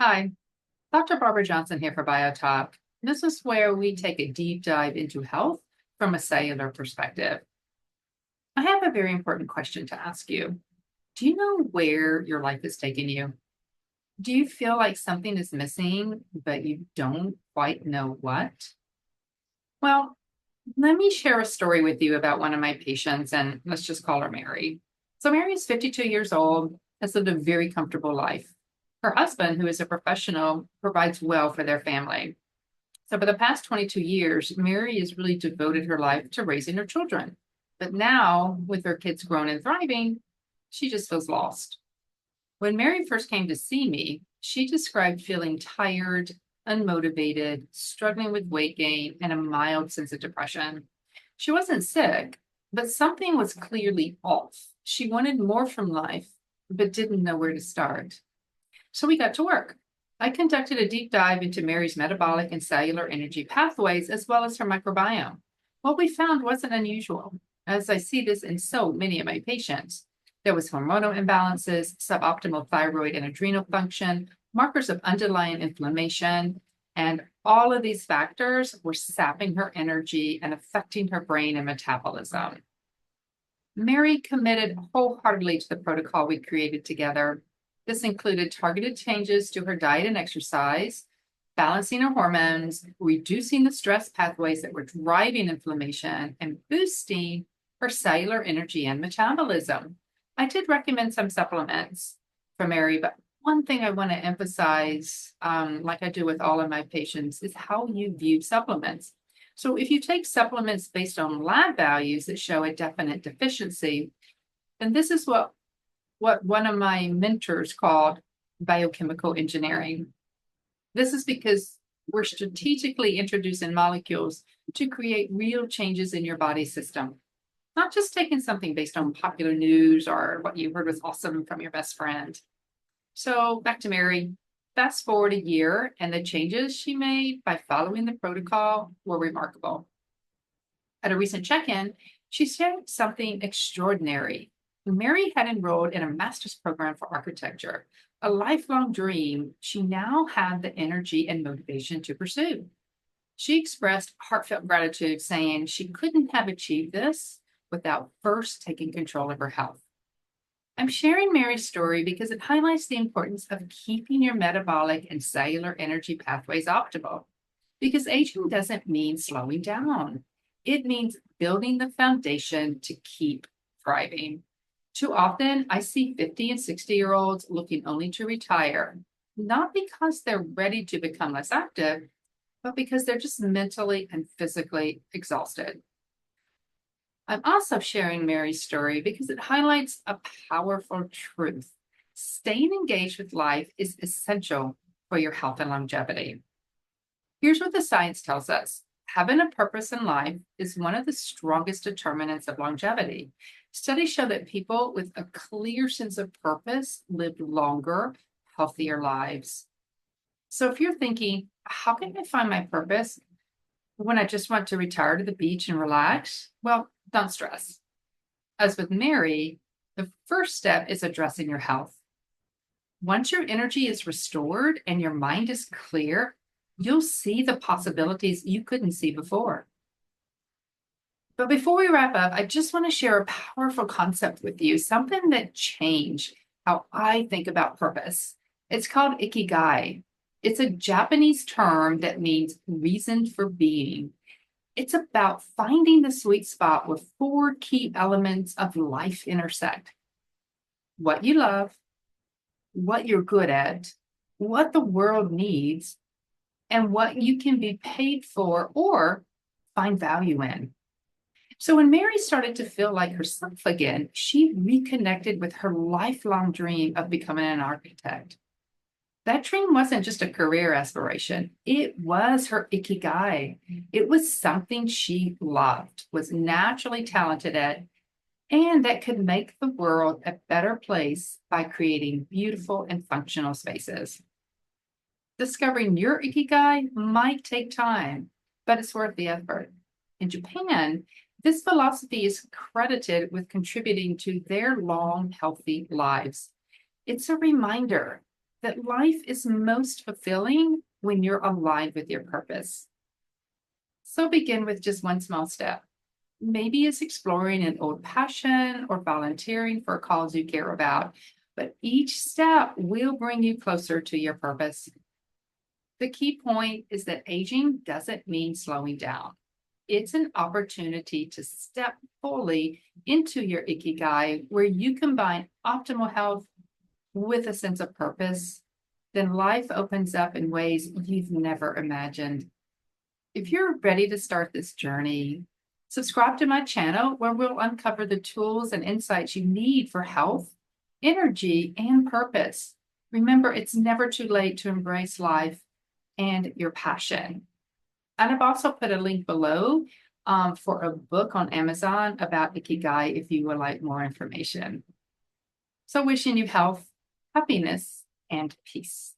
Hi, Dr. Barbara Johnson here for BioTalk. This is where we take a deep dive into health from a cellular perspective. I have a very important question to ask you. Do you know where your life is taking you? Do you feel like something is missing, but you don't quite know what? Well, let me share a story with you about one of my patients, and let's just call her Mary. So, Mary is 52 years old, has lived a very comfortable life. Her husband, who is a professional, provides well for their family. So, for the past 22 years, Mary has really devoted her life to raising her children. But now, with her kids grown and thriving, she just feels lost. When Mary first came to see me, she described feeling tired, unmotivated, struggling with weight gain, and a mild sense of depression. She wasn't sick, but something was clearly off. She wanted more from life, but didn't know where to start. So we got to work. I conducted a deep dive into Mary's metabolic and cellular energy pathways, as well as her microbiome. What we found wasn't unusual, as I see this in so many of my patients. There was hormonal imbalances, suboptimal thyroid and adrenal function, markers of underlying inflammation, and all of these factors were sapping her energy and affecting her brain and metabolism. Mary committed wholeheartedly to the protocol we created together. This included targeted changes to her diet and exercise, balancing her hormones, reducing the stress pathways that were driving inflammation, and boosting her cellular energy and metabolism. I did recommend some supplements for Mary, but one thing I want to emphasize, like I do with all of my patients, is how you view supplements. So if you take supplements based on lab values that show a definite deficiency, then this is what one of my mentors called biochemical engineering. This is because we're strategically introducing molecules to create real changes in your body system, not just taking something based on popular news or what you heard was awesome from your best friend. So back to Mary. Fast forward a year, and the changes she made by following the protocol were remarkable. At a recent check in, she shared something extraordinary. Mary had enrolled in a master's program for architecture, a lifelong dream she now had the energy and motivation to pursue. She expressed heartfelt gratitude, saying she couldn't have achieved this without first taking control of her health. I'm sharing Mary's story because it highlights the importance of keeping your metabolic and cellular energy pathways optimal. Because aging doesn't mean slowing down, it means building the foundation to keep thriving. Too often, I see 50 and 60-year-olds looking only to retire, not because they're ready to become less active, but because they're just mentally and physically exhausted. I'm also sharing Mary's story because it highlights a powerful truth. Staying engaged with life is essential for your health and longevity. Here's what the science tells us. Having a purpose in life is one of the strongest determinants of longevity. Studies show that people with a clear sense of purpose live longer, healthier lives. So if you're thinking, how can I find my purpose when I just want to retire to the beach and relax? Well, don't stress. As with Mary, the first step is addressing your health. Once your energy is restored and your mind is clear, you'll see the possibilities you couldn't see before. But before we wrap up, I just want to share a powerful concept with you, something that changed how I think about purpose. It's called Ikigai. It's a Japanese term that means reason for being. It's about finding the sweet spot where four key elements of life intersect: what you love, what you're good at, what the world needs, and what you can be paid for or find value in. So when Mary started to feel like herself again, she reconnected with her lifelong dream of becoming an architect. That dream wasn't just a career aspiration, it was her ikigai. It was something she loved, was naturally talented at, and that could make the world a better place by creating beautiful and functional spaces. Discovering your ikigai might take time, but it's worth the effort. In Japan, this philosophy is credited with contributing to their long, healthy lives. It's a reminder that life is most fulfilling when you're aligned with your purpose. So begin with just one small step. Maybe it's exploring an old passion or volunteering for a cause you care about, but each step will bring you closer to your purpose. The key point is that aging doesn't mean slowing down. It's an opportunity to step fully into your Ikigai, where you combine optimal health with a sense of purpose. Then life opens up in ways you've never imagined. If you're ready to start this journey, subscribe to my channel where we'll uncover the tools and insights you need for health, energy, and purpose. Remember, it's never too late to embrace life and your passion. And I've also put a link below for a book on Amazon about Ikigai if you would like more information. So wishing you health, happiness, and peace.